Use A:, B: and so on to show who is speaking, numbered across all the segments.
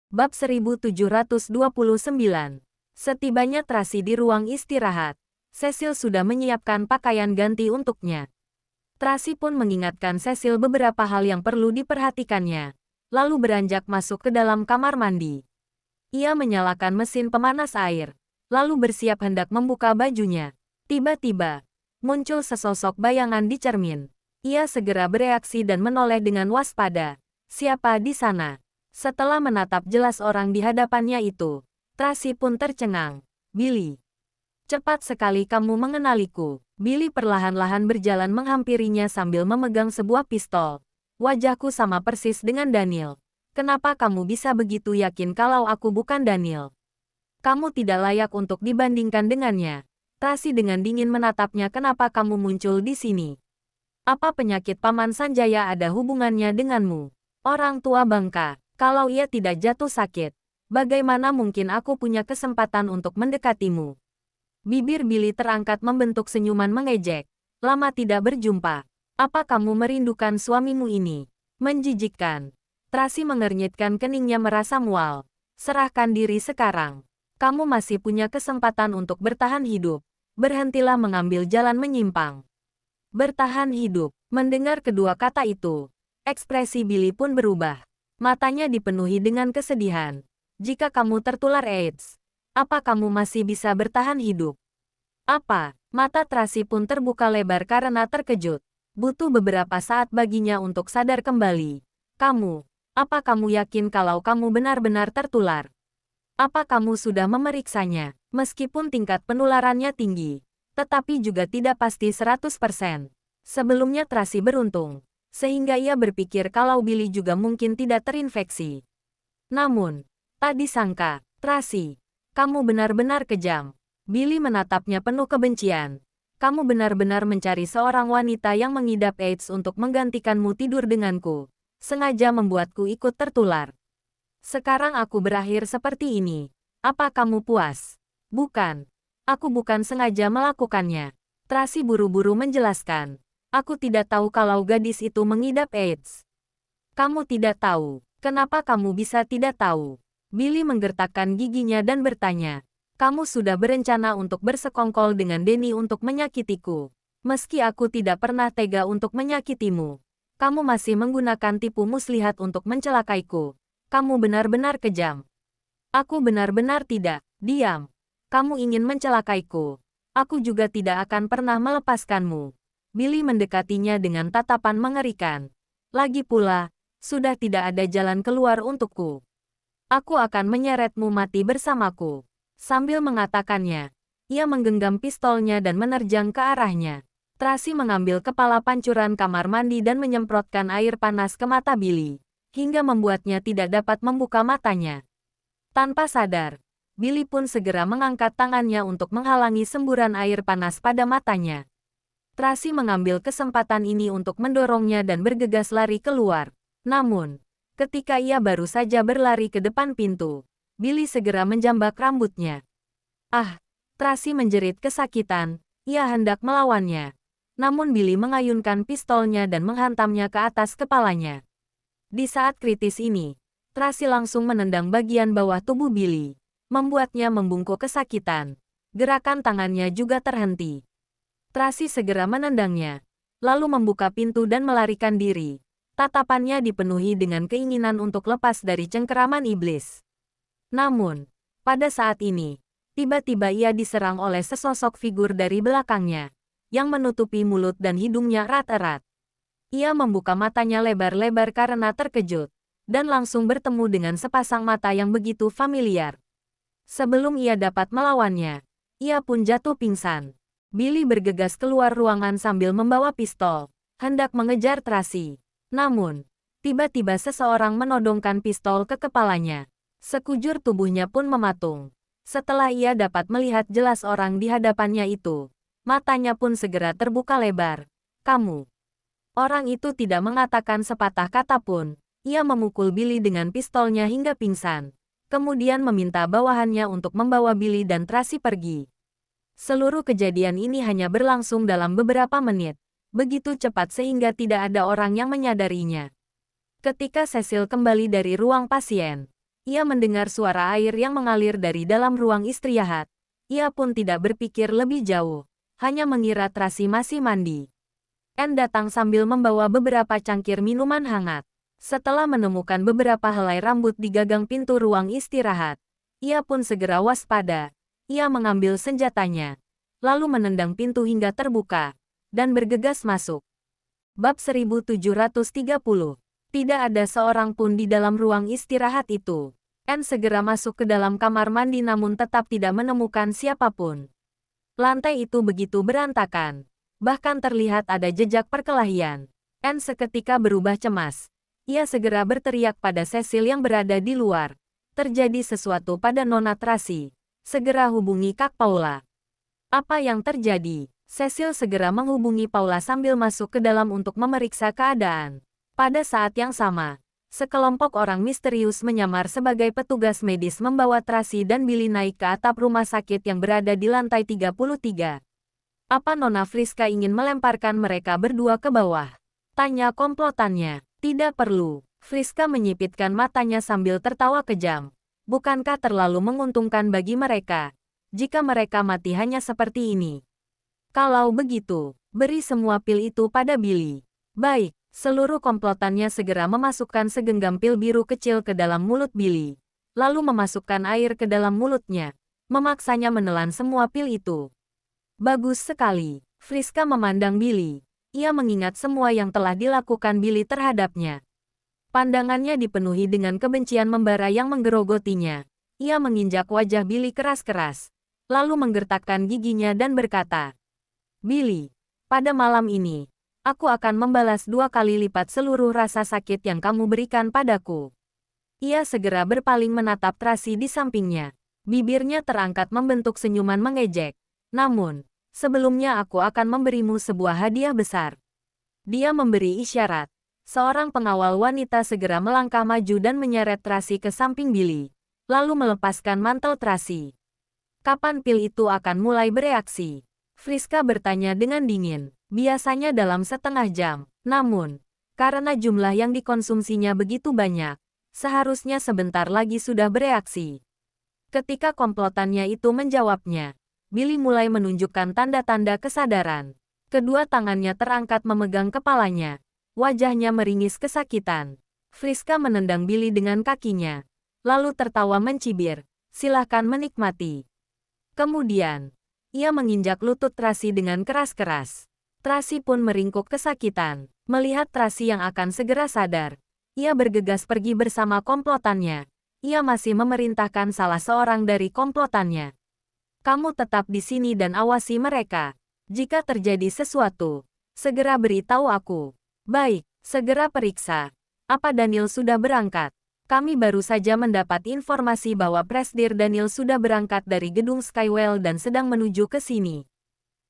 A: Bab 1729. Setibanya Tracy di ruang istirahat, Cecil sudah menyiapkan pakaian ganti untuknya. Tracy pun mengingatkan Cecil beberapa hal yang perlu diperhatikannya, lalu beranjak masuk ke dalam kamar mandi. Ia menyalakan mesin pemanas air, lalu bersiap hendak membuka bajunya. Tiba-tiba, muncul sesosok bayangan di cermin. Ia segera bereaksi dan menoleh dengan waspada. Siapa di sana? Setelah menatap jelas orang di hadapannya itu, Tracy pun tercengang. Billy. Cepat sekali kamu mengenaliku. Billy perlahan-lahan berjalan menghampirinya sambil memegang sebuah pistol. Wajahku sama persis dengan Daniel. Kenapa kamu bisa begitu yakin kalau aku bukan Daniel? Kamu tidak layak untuk dibandingkan dengannya. Tracy dengan dingin menatapnya. Kenapa kamu muncul di sini? Apa penyakit Paman Sanjaya ada hubungannya denganmu? Orang tua bangka. Kalau ia tidak jatuh sakit, bagaimana mungkin aku punya kesempatan untuk mendekatimu? Bibir Billy terangkat membentuk senyuman mengejek. Lama tidak berjumpa. Apa kamu merindukan suamimu ini? Menjijikkan. Tracy mengernyitkan keningnya merasa mual. Serahkan diri sekarang. Kamu masih punya kesempatan untuk bertahan hidup. Berhentilah mengambil jalan menyimpang. Bertahan hidup. Mendengar kedua kata itu, ekspresi Billy pun berubah. Matanya dipenuhi dengan kesedihan. Jika kamu tertular AIDS, apa kamu masih bisa bertahan hidup? Apa? Mata Tracy pun terbuka lebar karena terkejut. Butuh beberapa saat baginya untuk sadar kembali. Apa kamu yakin kalau kamu benar-benar tertular? Apa kamu sudah memeriksanya? Meskipun tingkat penularannya tinggi, tetapi juga tidak pasti 100%. Sebelumnya Tracy beruntung, sehingga ia berpikir kalau Billy juga mungkin tidak terinfeksi. Namun, tak disangka, Tracy, kamu benar-benar kejam. Billy menatapnya penuh kebencian. Kamu benar-benar mencari seorang wanita yang mengidap AIDS untuk menggantikanmu tidur denganku. Sengaja membuatku ikut tertular. Sekarang aku berakhir seperti ini. Apa kamu puas? Bukan. Aku bukan sengaja melakukannya. Tracy buru-buru menjelaskan. Aku tidak tahu kalau gadis itu mengidap AIDS. Kamu tidak tahu. Kenapa kamu bisa tidak tahu? Billy menggertakkan giginya dan bertanya. Kamu sudah berencana untuk bersekongkol dengan Denny untuk menyakitiku. Meski aku tidak pernah tega untuk menyakitimu, kamu masih menggunakan tipu muslihat untuk mencelakaiku. Kamu benar-benar kejam. Aku benar-benar tidak. Diam. Kamu ingin mencelakaiku. Aku juga tidak akan pernah melepaskanmu. Billy mendekatinya dengan tatapan mengerikan. Lagi pula, sudah tidak ada jalan keluar untukku. Aku akan menyeretmu mati bersamaku. Sambil mengatakannya, ia menggenggam pistolnya dan menerjang ke arahnya. Tracy mengambil kepala pancuran kamar mandi dan menyemprotkan air panas ke mata Billy, hingga membuatnya tidak dapat membuka matanya. Tanpa sadar, Billy pun segera mengangkat tangannya untuk menghalangi semburan air panas pada matanya. Tracy mengambil kesempatan ini untuk mendorongnya dan bergegas lari keluar. Namun, ketika ia baru saja berlari ke depan pintu, Billy segera menjambak rambutnya. Ah! Tracy menjerit kesakitan. Ia hendak melawannya. Namun Billy mengayunkan pistolnya dan menghantamnya ke atas kepalanya. Di saat kritis ini, Tracy langsung menendang bagian bawah tubuh Billy, membuatnya membungkuk kesakitan. Gerakan tangannya juga terhenti. Tracy segera menendangnya, lalu membuka pintu dan melarikan diri. Tatapannya dipenuhi dengan keinginan untuk lepas dari cengkeraman iblis. Namun, pada saat ini, tiba-tiba ia diserang oleh sesosok figur dari belakangnya, yang menutupi mulut dan hidungnya erat-erat. Ia membuka matanya lebar-lebar karena terkejut, dan langsung bertemu dengan sepasang mata yang begitu familiar. Sebelum ia dapat melawannya, ia pun jatuh pingsan. Billy bergegas keluar ruangan sambil membawa pistol, hendak mengejar Tracy. Namun, tiba-tiba seseorang menodongkan pistol ke kepalanya. Sekujur tubuhnya pun mematung. Setelah ia dapat melihat jelas orang di hadapannya itu, matanya pun segera terbuka lebar. Kamu. Orang itu tidak mengatakan sepatah kata pun. Ia memukul Billy dengan pistolnya hingga pingsan. Kemudian meminta bawahannya untuk membawa Billy dan Tracy pergi. Seluruh kejadian ini hanya berlangsung dalam beberapa menit. Begitu cepat sehingga tidak ada orang yang menyadarinya. Ketika Cecil kembali dari ruang pasien, Ia mendengar suara air yang mengalir dari dalam ruang istirahat. Ia pun tidak berpikir lebih jauh, hanya mengira Tracy masih mandi. Anne datang sambil membawa beberapa cangkir minuman hangat. Setelah menemukan beberapa helai rambut di gagang pintu ruang istirahat, ia pun segera waspada. Ia mengambil senjatanya, lalu menendang pintu hingga terbuka, dan bergegas masuk. Bab 1730. Tidak ada seorang pun di dalam ruang istirahat itu. Anne segera masuk ke dalam kamar mandi namun tetap tidak menemukan siapapun. Lantai itu begitu berantakan. Bahkan terlihat ada jejak perkelahian. Anne seketika berubah cemas. Ia segera berteriak pada Cecil yang berada di luar. Terjadi sesuatu pada Nona Tracy. Segera hubungi Kak Paula. Apa yang terjadi? Cecil segera menghubungi Paula sambil masuk ke dalam untuk memeriksa keadaan. Pada saat yang sama, sekelompok orang misterius menyamar sebagai petugas medis membawa Tracy dan Billy naik ke atap rumah sakit yang berada di lantai 33. Apa Nona Friska ingin melemparkan mereka berdua ke bawah? Tanya komplotannya. Tidak perlu. Friska menyipitkan matanya sambil tertawa kejam. Bukankah terlalu menguntungkan bagi mereka jika mereka mati hanya seperti ini? Kalau begitu, beri semua pil itu pada Billy. Baik. Seluruh komplotannya segera memasukkan segenggam pil biru kecil ke dalam mulut Billy. Lalu memasukkan air ke dalam mulutnya. Memaksanya menelan semua pil itu. Bagus sekali. Friska memandang Billy. Ia mengingat semua yang telah dilakukan Billy terhadapnya. Pandangannya dipenuhi dengan kebencian membara yang menggerogotinya. Ia menginjak wajah Billy keras-keras. Lalu menggertakkan giginya dan berkata, "Billy, pada malam ini, aku akan membalas 2 kali lipat seluruh rasa sakit yang kamu berikan padaku." Ia segera berpaling menatap Tracy di sampingnya. Bibirnya terangkat membentuk senyuman mengejek. "Namun, sebelumnya aku akan memberimu sebuah hadiah besar." Dia memberi isyarat. Seorang pengawal wanita segera melangkah maju dan menyeret Tracy ke samping Billy. Lalu melepaskan mantel Tracy. "Kapan pil itu akan mulai bereaksi?" Friska bertanya dengan dingin. "Biasanya dalam setengah jam. Namun, karena jumlah yang dikonsumsinya begitu banyak, seharusnya sebentar lagi sudah bereaksi." Ketika komplotannya itu menjawabnya, Billy mulai menunjukkan tanda-tanda kesadaran. Kedua tangannya terangkat memegang kepalanya. Wajahnya meringis kesakitan. Friska menendang Billy dengan kakinya, lalu tertawa mencibir. "Silahkan menikmati." Kemudian, ia menginjak lutut Tracy dengan keras-keras. Tracy pun meringkuk kesakitan. Melihat Tracy yang akan segera sadar, ia bergegas pergi bersama komplotannya. Ia masih memerintahkan salah seorang dari komplotannya, "Kamu tetap di sini dan awasi mereka. Jika terjadi sesuatu, segera beritahu aku." "Baik, segera periksa. Apa Daniel sudah berangkat?" "Kami baru saja mendapat informasi bahwa Presdir Daniel sudah berangkat dari gedung Skywell dan sedang menuju ke sini.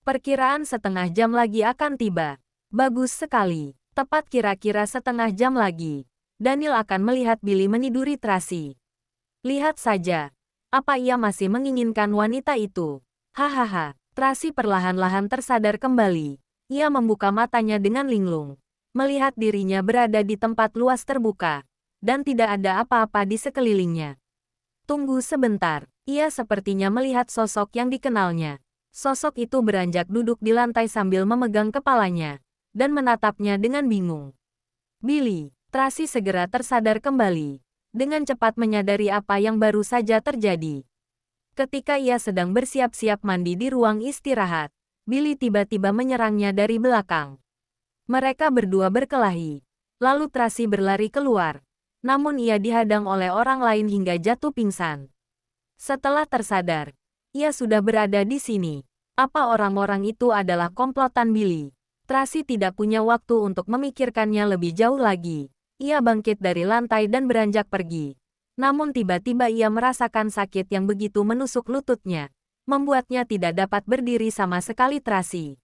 A: Perkiraan setengah jam lagi akan tiba." "Bagus sekali. Tepat kira-kira setengah jam lagi, Daniel akan melihat Billy meniduri Tracy. Lihat saja, apa ia masih menginginkan wanita itu?" Hahaha. Tracy perlahan-lahan tersadar kembali. Ia membuka matanya dengan linglung, melihat dirinya berada di tempat luas terbuka, dan tidak ada apa-apa di sekelilingnya. Tunggu sebentar, ia sepertinya melihat sosok yang dikenalnya. Sosok itu beranjak duduk di lantai sambil memegang kepalanya, dan menatapnya dengan bingung. "Billy." Tracy segera tersadar kembali, dengan cepat menyadari apa yang baru saja terjadi. Ketika ia sedang bersiap-siap mandi di ruang istirahat, Billy tiba-tiba menyerangnya dari belakang. Mereka berdua berkelahi. Lalu Tracy berlari keluar. Namun ia dihadang oleh orang lain hingga jatuh pingsan. Setelah tersadar, ia sudah berada di sini. Apa orang-orang itu adalah komplotan Billy? Tracy tidak punya waktu untuk memikirkannya lebih jauh lagi. Ia bangkit dari lantai dan beranjak pergi. Namun tiba-tiba ia merasakan sakit yang begitu menusuk lututnya, membuatnya tidak dapat berdiri sama sekali. Tracy.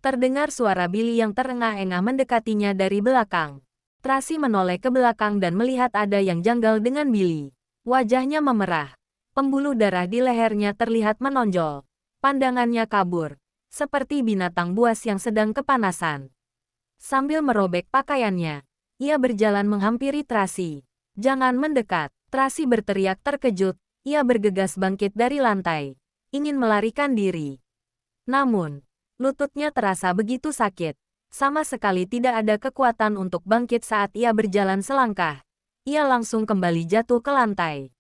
A: Terdengar suara Billy yang terengah-engah mendekatinya dari belakang. Tracy menoleh ke belakang dan melihat ada yang janggal dengan Billy. Wajahnya memerah. Pembuluh darah di lehernya terlihat menonjol. Pandangannya kabur, seperti binatang buas yang sedang kepanasan. Sambil merobek pakaiannya, ia berjalan menghampiri Tracy. "Jangan mendekat." Tracy berteriak terkejut, ia bergegas bangkit dari lantai, ingin melarikan diri. Namun, lututnya terasa begitu sakit. Sama sekali tidak ada kekuatan untuk bangkit saat ia berjalan selangkah. Ia langsung kembali jatuh ke lantai.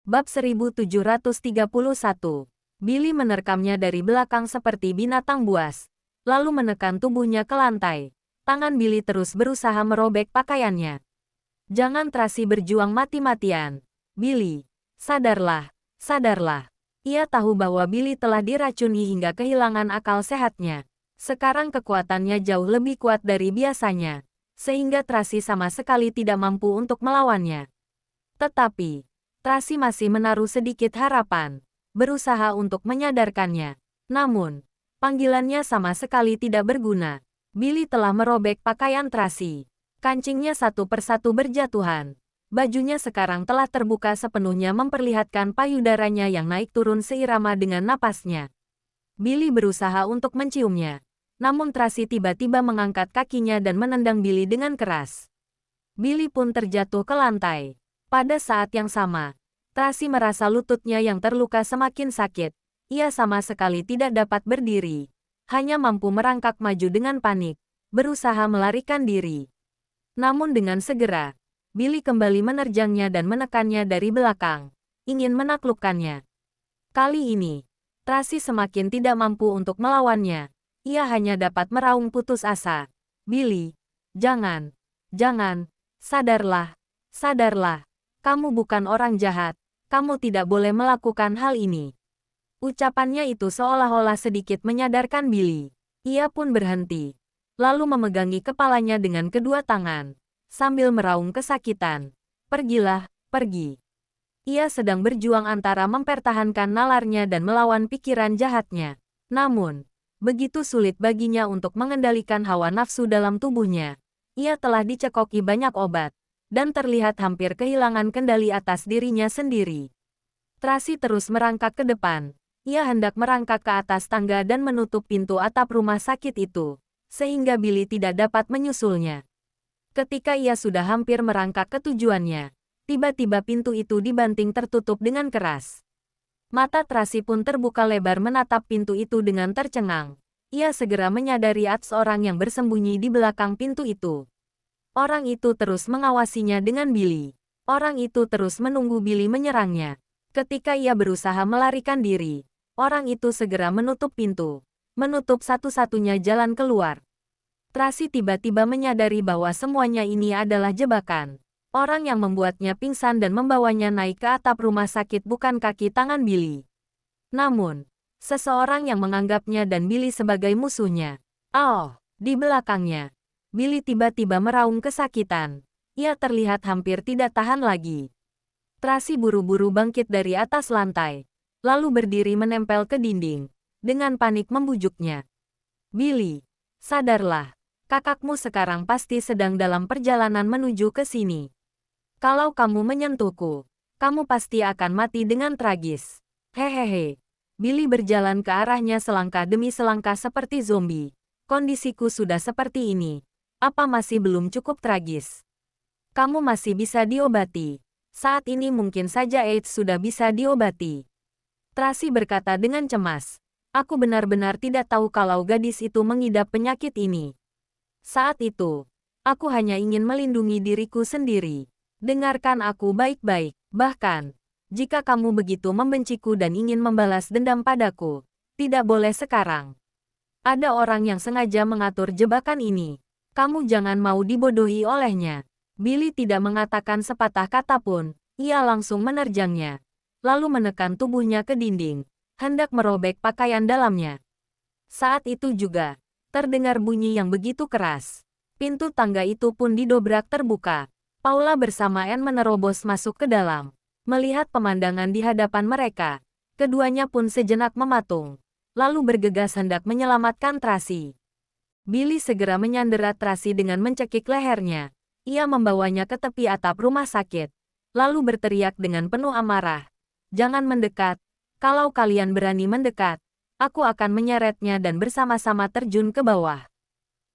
A: Bab 1731. Billy menerkamnya dari belakang seperti binatang buas, lalu menekan tubuhnya ke lantai. Tangan Billy terus berusaha merobek pakaiannya. Jangan Tracy berjuang mati-matian. Billy, sadarlah, sadarlah. Ia tahu bahwa Billy telah diracuni hingga kehilangan akal sehatnya. Sekarang kekuatannya jauh lebih kuat dari biasanya, sehingga Tracy sama sekali tidak mampu untuk melawannya. Tetapi, Tracy masih menaruh sedikit harapan, berusaha untuk menyadarkannya. Namun, panggilannya sama sekali tidak berguna. Billy telah merobek pakaian Tracy. Kancingnya satu persatu berjatuhan. Bajunya sekarang telah terbuka sepenuhnya memperlihatkan payudaranya yang naik turun seirama dengan napasnya. Billy berusaha untuk menciumnya. Namun Tracy tiba-tiba mengangkat kakinya dan menendang Billy dengan keras. Billy pun terjatuh ke lantai. Pada saat yang sama, Tracy merasa lututnya yang terluka semakin sakit. Ia sama sekali tidak dapat berdiri. Hanya mampu merangkak maju dengan panik, berusaha melarikan diri. Namun dengan segera, Billy kembali menerjangnya dan menekannya dari belakang, ingin menaklukkannya. Kali ini, Tracy semakin tidak mampu untuk melawannya. Ia hanya dapat meraung putus asa. Billy, jangan, sadarlah, sadarlah. Kamu bukan orang jahat, kamu tidak boleh melakukan hal ini. Ucapannya itu seolah-olah sedikit menyadarkan Billy. Ia pun berhenti, lalu memegangi kepalanya dengan kedua tangan, sambil meraung kesakitan. Pergilah, pergi. Ia sedang berjuang antara mempertahankan nalarnya dan melawan pikiran jahatnya. Namun, begitu sulit baginya untuk mengendalikan hawa nafsu dalam tubuhnya. Ia telah dicekoki banyak obat, dan terlihat hampir kehilangan kendali atas dirinya sendiri. Tracy terus merangkak ke depan. Ia hendak merangkak ke atas tangga dan menutup pintu atap rumah sakit itu, sehingga Billy tidak dapat menyusulnya. Ketika ia sudah hampir merangkak ke tujuannya, tiba-tiba pintu itu dibanting tertutup dengan keras. Mata Tracy pun terbuka lebar menatap pintu itu dengan tercengang. Ia segera menyadari ada seorang yang bersembunyi di belakang pintu itu. Orang itu terus mengawasinya dengan Billy. Orang itu terus menunggu Billy menyerangnya. Ketika ia berusaha melarikan diri, orang itu segera menutup pintu, menutup satu-satunya jalan keluar. Tracy tiba-tiba menyadari bahwa semuanya ini adalah jebakan. Orang yang membuatnya pingsan dan membawanya naik ke atap rumah sakit bukan kaki tangan Billy. Namun, seseorang yang menganggapnya dan Billy sebagai musuhnya. Oh, di belakangnya, Billy tiba-tiba meraung kesakitan. Ia terlihat hampir tidak tahan lagi. Tracy buru-buru bangkit dari atas lantai, lalu berdiri menempel ke dinding, dengan panik membujuknya. Billy, sadarlah, kakakmu sekarang pasti sedang dalam perjalanan menuju ke sini. Kalau kamu menyentuhku, kamu pasti akan mati dengan tragis. Hehehe. Billy berjalan ke arahnya selangkah demi selangkah seperti zombie. Kondisiku sudah seperti ini. Apa masih belum cukup tragis? Kamu masih bisa diobati. Saat ini mungkin saja AIDS sudah bisa diobati. Tracy berkata dengan cemas. Aku benar-benar tidak tahu kalau gadis itu mengidap penyakit ini. Saat itu, aku hanya ingin melindungi diriku sendiri. Dengarkan aku baik-baik. Bahkan, jika kamu begitu membenciku dan ingin membalas dendam padaku, tidak boleh sekarang. Ada orang yang sengaja mengatur jebakan ini. Kamu jangan mau dibodohi olehnya. Billy tidak mengatakan sepatah kata pun. Ia langsung menerjangnya, lalu menekan tubuhnya ke dinding, hendak merobek pakaian dalamnya. Saat itu juga, terdengar bunyi yang begitu keras. Pintu tangga itu pun didobrak terbuka. Paula bersama Anne menerobos masuk ke dalam. Melihat pemandangan di hadapan mereka, keduanya pun sejenak mematung, lalu bergegas hendak menyelamatkan Tracy. Billy segera menyandera Tracy dengan mencekik lehernya. Ia membawanya ke tepi atap rumah sakit, lalu berteriak dengan penuh amarah. Jangan mendekat. Kalau kalian berani mendekat, aku akan menyeretnya dan bersama-sama terjun ke bawah.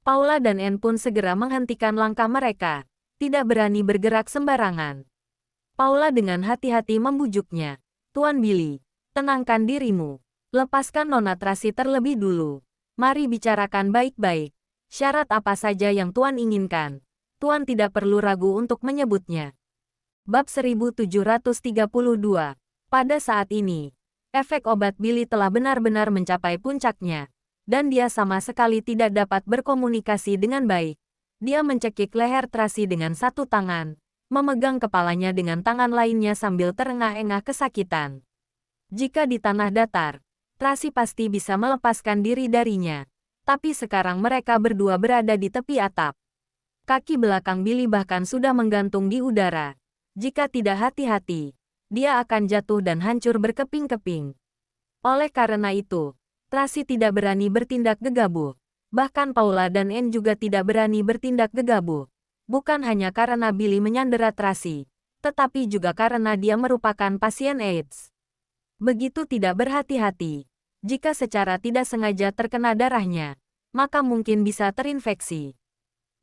A: Paula dan Anne pun segera menghentikan langkah mereka, tidak berani bergerak sembarangan. Paula dengan hati-hati membujuknya. Tuan Billy, tenangkan dirimu. Lepaskan Nona Tracy terlebih dulu. Mari bicarakan baik-baik. Syarat apa saja yang Tuan inginkan? Tuan tidak perlu ragu untuk menyebutnya. Bab 1732. Pada saat ini, efek obat Billy telah benar-benar mencapai puncaknya, dan dia sama sekali tidak dapat berkomunikasi dengan baik. Dia mencekik leher Tracy dengan satu tangan, memegang kepalanya dengan tangan lainnya sambil terengah-engah kesakitan. Jika di tanah datar, Tracy pasti bisa melepaskan diri darinya. Tapi sekarang mereka berdua berada di tepi atap. Kaki belakang Billy bahkan sudah menggantung di udara. Jika tidak hati-hati, dia akan jatuh dan hancur berkeping-keping. Oleh karena itu, Tracy tidak berani bertindak gegabah. Bahkan Paula dan Anne juga tidak berani bertindak gegabah. Bukan hanya karena Billy menyandera Tracy, tetapi juga karena dia merupakan pasien AIDS. Begitu tidak berhati-hati, jika secara tidak sengaja terkena darahnya, maka mungkin bisa terinfeksi.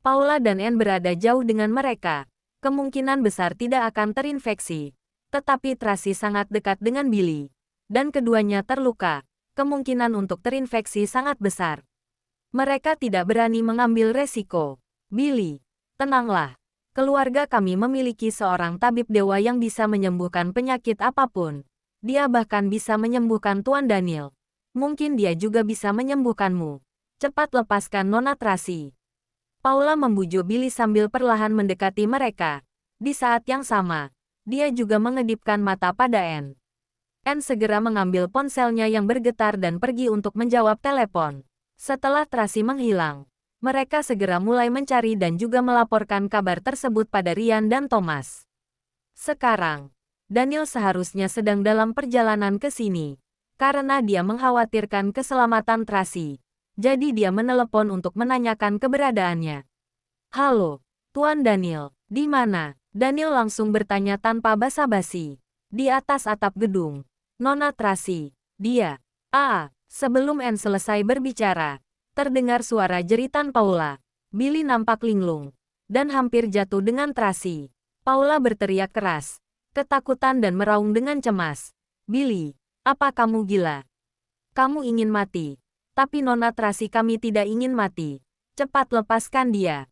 A: Paula dan Anne berada jauh dengan mereka, kemungkinan besar tidak akan terinfeksi. Tetapi Tracy sangat dekat dengan Billy, dan keduanya terluka, kemungkinan untuk terinfeksi sangat besar. Mereka tidak berani mengambil resiko. Billy, tenanglah. Keluarga kami memiliki seorang tabib dewa yang bisa menyembuhkan penyakit apapun. Dia bahkan bisa menyembuhkan Tuan Daniel. Mungkin dia juga bisa menyembuhkanmu. Cepat lepaskan Nona Tracy. Paula membujuk Billy sambil perlahan mendekati mereka. Di saat yang sama, dia juga mengedipkan mata pada Anne. Anne segera mengambil ponselnya yang bergetar dan pergi untuk menjawab telepon. Setelah Tracy menghilang, mereka segera mulai mencari dan juga melaporkan kabar tersebut pada Ryan dan Thomas. Sekarang, Daniel seharusnya sedang dalam perjalanan ke sini, karena dia mengkhawatirkan keselamatan Tracy. Jadi dia menelepon untuk menanyakan keberadaannya. Halo, Tuan Daniel, di mana? Daniel langsung bertanya tanpa basa-basi. Di atas atap gedung. Nona Tracy, dia. Sebelum Anne selesai berbicara, terdengar suara jeritan Paula. Billy nampak linglung dan hampir jatuh dengan Tracy. Paula berteriak keras, ketakutan dan meraung dengan cemas. Billy, apa kamu gila? Kamu ingin mati. Tapi Nona Tracy kami tidak ingin mati. Cepat lepaskan dia.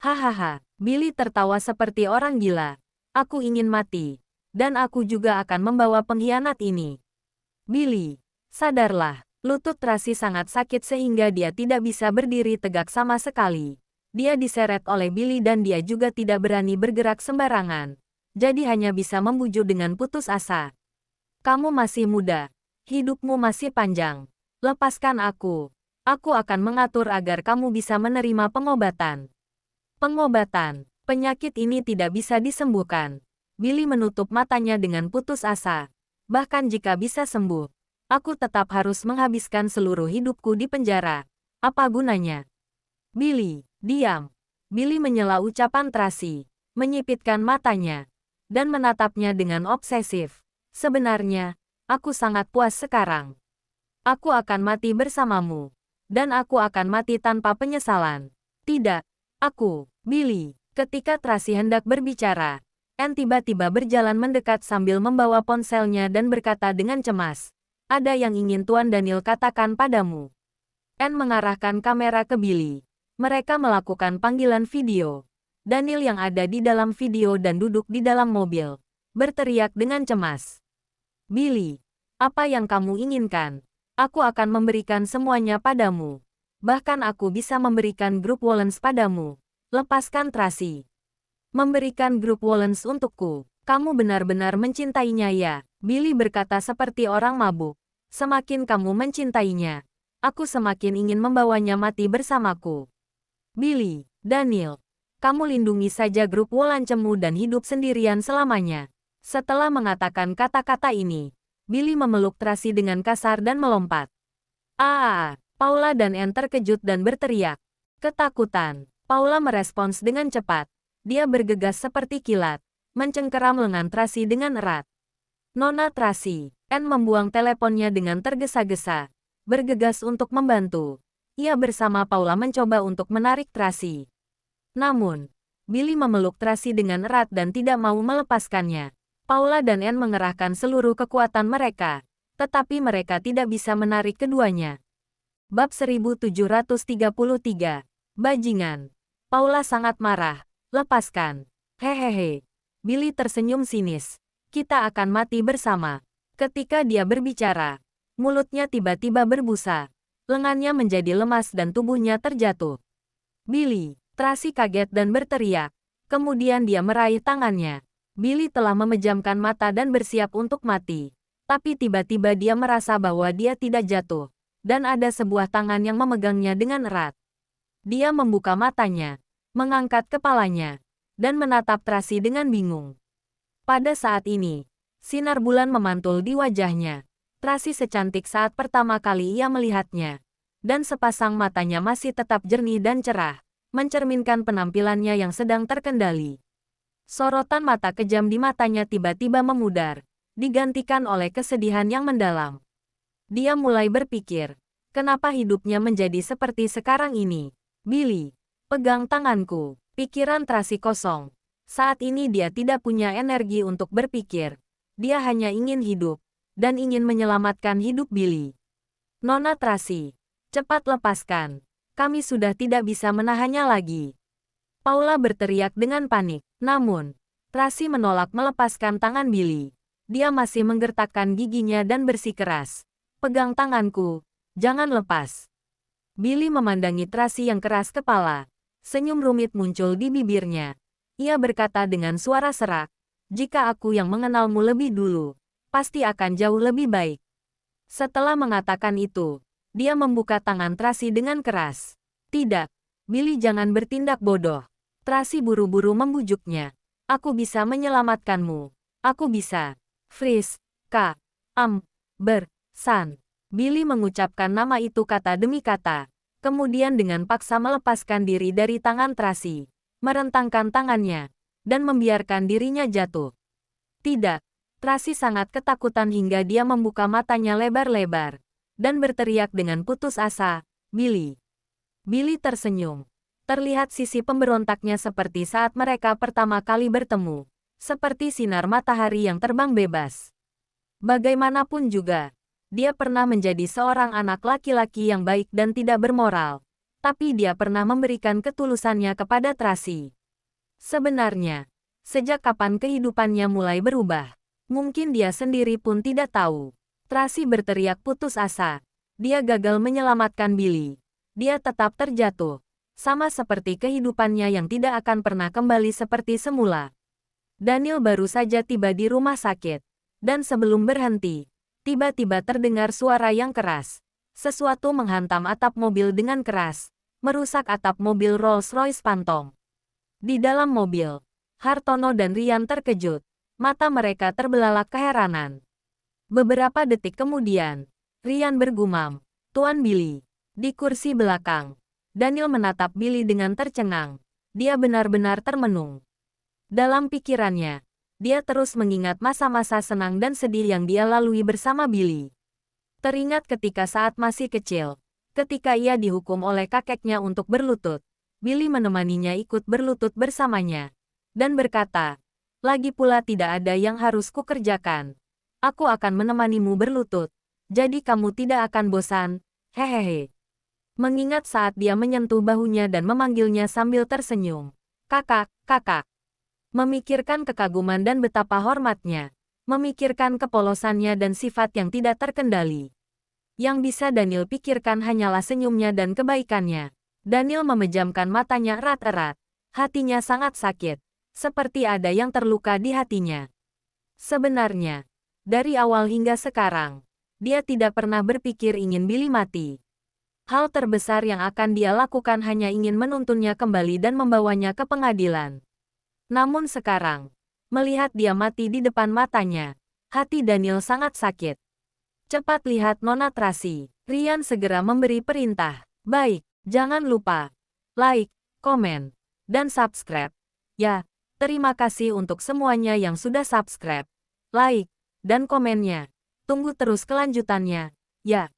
A: Hahaha, Billy tertawa seperti orang gila. Aku ingin mati. Dan aku juga akan membawa pengkhianat ini. Billy, sadarlah. Lutut Tracy sangat sakit sehingga dia tidak bisa berdiri tegak sama sekali. Dia diseret oleh Billy dan dia juga tidak berani bergerak sembarangan. Jadi hanya bisa membujuk dengan putus asa. Kamu masih muda. Hidupmu masih panjang. Lepaskan aku. Aku akan mengatur agar kamu bisa menerima pengobatan. Pengobatan. Penyakit ini tidak bisa disembuhkan. Billy menutup matanya dengan putus asa. Bahkan jika bisa sembuh, aku tetap harus menghabiskan seluruh hidupku di penjara. Apa gunanya? Billy, diam. Billy menyela ucapan Tracy, menyipitkan matanya, dan menatapnya dengan obsesif. Sebenarnya, aku sangat puas sekarang. Aku akan mati bersamamu. Dan aku akan mati tanpa penyesalan. Tidak, aku, Billy. Ketika Tracy hendak berbicara, Anne tiba-tiba berjalan mendekat sambil membawa ponselnya dan berkata dengan cemas, ada yang ingin Tuan Daniel katakan padamu. Anne mengarahkan kamera ke Billy. Mereka melakukan panggilan video. Daniel yang ada di dalam video dan duduk di dalam mobil, berteriak dengan cemas. Billy, apa yang kamu inginkan? Aku akan memberikan semuanya padamu. Bahkan aku bisa memberikan grup Wollens padamu. Lepaskan Tracy. Memberikan grup Wollens untukku. Kamu benar-benar mencintainya ya? Billy berkata seperti orang mabuk. Semakin kamu mencintainya, aku semakin ingin membawanya mati bersamaku. Billy, Daniel, kamu lindungi saja grup Wollancemu dan hidup sendirian selamanya. Setelah mengatakan kata-kata ini, Billy memeluk Tracy dengan kasar dan melompat. Paula dan Anne terkejut dan berteriak. Ketakutan. Paula merespons dengan cepat. Dia bergegas seperti kilat, mencengkeram lengan Tracy dengan erat. Nona Tracy. Anne membuang teleponnya dengan tergesa-gesa, bergegas untuk membantu. Ia bersama Paula mencoba untuk menarik Tracy. Namun, Billy memeluk Tracy dengan erat dan tidak mau melepaskannya. Paula dan Anne mengerahkan seluruh kekuatan mereka, tetapi mereka tidak bisa menarik keduanya. Bab 1733. Bajingan. Paula sangat marah. Lepaskan. Hehehe. Billy tersenyum sinis. Kita akan mati bersama. Ketika dia berbicara, mulutnya tiba-tiba berbusa. Lengannya menjadi lemas dan tubuhnya terjatuh. Billy. Tracy kaget dan berteriak. Kemudian dia meraih tangannya. Billy telah memejamkan mata dan bersiap untuk mati. Tapi tiba-tiba dia merasa bahwa dia tidak jatuh. Dan ada sebuah tangan yang memegangnya dengan erat. Dia membuka matanya, mengangkat kepalanya, dan menatap Tracy dengan bingung. Pada saat ini, sinar bulan memantul di wajahnya. Tracy secantik saat pertama kali ia melihatnya. Dan sepasang matanya masih tetap jernih dan cerah, mencerminkan penampilannya yang sedang terkendali. Sorotan mata kejam di matanya tiba-tiba memudar, digantikan oleh kesedihan yang mendalam. Dia mulai berpikir, kenapa hidupnya menjadi seperti sekarang ini? Billy, pegang tanganku. Pikiran Tracy kosong. Saat ini dia tidak punya energi untuk berpikir. Dia hanya ingin hidup, dan ingin menyelamatkan hidup Billy. Nona Tracy, cepat lepaskan. Kami sudah tidak bisa menahannya lagi. Paula berteriak dengan panik. Namun, Tracy menolak melepaskan tangan Billy. Dia masih menggertakkan giginya dan bersikeras. Pegang tanganku, jangan lepas. Billy memandangi Tracy yang keras kepala. Senyum rumit muncul di bibirnya. Ia berkata dengan suara serak, jika aku yang mengenalmu lebih dulu, pasti akan jauh lebih baik. Setelah mengatakan itu, dia membuka tangan Tracy dengan keras. Tidak, Billy, jangan bertindak bodoh. Tracy buru-buru membujuknya. Aku bisa menyelamatkanmu. Aku bisa. Freeze, K. San. Billy mengucapkan nama itu kata demi kata. Kemudian dengan paksa melepaskan diri dari tangan Tracy, merentangkan tangannya, dan membiarkan dirinya jatuh. Tidak, Tracy sangat ketakutan hingga dia membuka matanya lebar-lebar, dan berteriak dengan putus asa, Billy. Billy tersenyum. Terlihat sisi pemberontaknya seperti saat mereka pertama kali bertemu, seperti sinar matahari yang terbang bebas. Bagaimanapun juga, dia pernah menjadi seorang anak laki-laki yang baik dan tidak bermoral, tapi dia pernah memberikan ketulusannya kepada Tracy. Sebenarnya, sejak kapan kehidupannya mulai berubah? Mungkin dia sendiri pun tidak tahu. Tracy berteriak putus asa. Dia gagal menyelamatkan Billy. Dia tetap terjatuh, sama seperti kehidupannya yang tidak akan pernah kembali seperti semula. Daniel baru saja tiba di rumah sakit, dan sebelum berhenti, tiba-tiba terdengar suara yang keras. Sesuatu menghantam atap mobil dengan keras, merusak atap mobil Rolls-Royce Phantom. Di dalam mobil, Hartono dan Ryan terkejut. Mata mereka terbelalak keheranan. Beberapa detik kemudian, Ryan bergumam, "Tuan Billy." Di kursi belakang, Daniel menatap Billy dengan tercengang. Dia benar-benar termenung. Dalam pikirannya, dia terus mengingat masa-masa senang dan sedih yang dia lalui bersama Billy. Teringat ketika saat masih kecil, ketika ia dihukum oleh kakeknya untuk berlutut, Billy menemaninya ikut berlutut bersamanya, dan berkata, "Lagi pula tidak ada yang harus kukerjakan. Aku akan menemanimu berlutut, jadi kamu tidak akan bosan, hehehe." Mengingat saat dia menyentuh bahunya dan memanggilnya sambil tersenyum, "Kakak, kakak." Memikirkan kekaguman dan betapa hormatnya. Memikirkan kepolosannya dan sifat yang tidak terkendali. Yang bisa Daniel pikirkan hanyalah senyumnya dan kebaikannya. Daniel memejamkan matanya erat-erat. Hatinya sangat sakit. Seperti ada yang terluka di hatinya. Sebenarnya, dari awal hingga sekarang, dia tidak pernah berpikir ingin Billy mati. Hal terbesar yang akan dia lakukan hanya ingin menuntunnya kembali dan membawanya ke pengadilan. Namun sekarang, melihat dia mati di depan matanya, hati Daniel sangat sakit. "Cepat lihat Nona Tracy." Ryan segera memberi perintah. "Baik, jangan lupa like, komen, dan subscribe. Ya, terima kasih untuk semuanya yang sudah subscribe, like, dan komennya. Tunggu terus kelanjutannya. Ya."